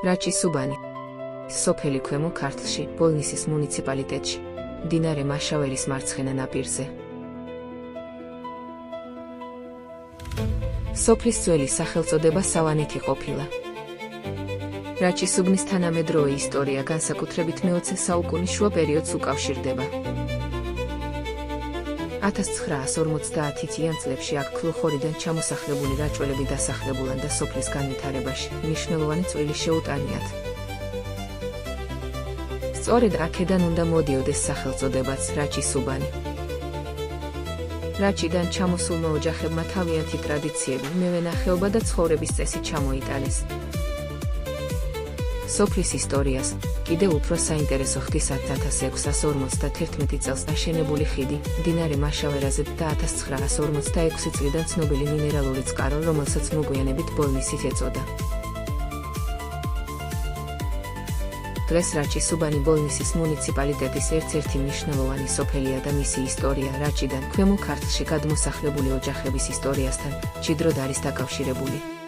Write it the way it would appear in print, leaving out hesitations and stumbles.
რაჭის სუბანი. სოფელი ქვემო ქართლში, ბოლნისის მუნიციპალიტეტში, მდინარე მაშავერის მარცხენა ნაპირზე. სოფლის ძველი სახელწოდება სავანეთი ყოფილა. რაჭის სუბნის თანამედროვე ისტორია განსაკუთრებით მე-20 საუკუნის შუა პერიოდს უკავშირდება. 1950-იან წლებში აქ ქლუხორიდან ჩამოსახლებული რაჭველები დასახლებულან და სოფლის განვითარებაში მნიშვნელოვანი წვლილი შეუტანიათ. სწორედ აქედან უნდა მოდიოდეს სახელწოდებაც რაჭის სუბანი. რაჭიდან ჩამოსულმა ოჯახებმა თავიანთი ტრადიციები, მევენახეობა და ცხოვრების წესი ჩამოიტანეს. სოფლის ისტორიას კიდევ უფრო საინტერესო ხდის 1651 წელს აშენებული ხიდი, მდინარე მაშავერაზე და 1946 წლიდან ცნობილი მინერალური წყარო, რომელსაც მოგვიანებით ბოლნისით ეწოდა. დღეს რაჭის სუბანი ბოლნისის მუნიციპალიტეტის ერთ-ერთი მნიშვნელოვანი სოფელია და მისი ისტორია რაჭიდან ქვემო ქართლში გადმოსახლებული ოჯახების ისტორიასთან მჭიდროდ არის დაკავშირებული.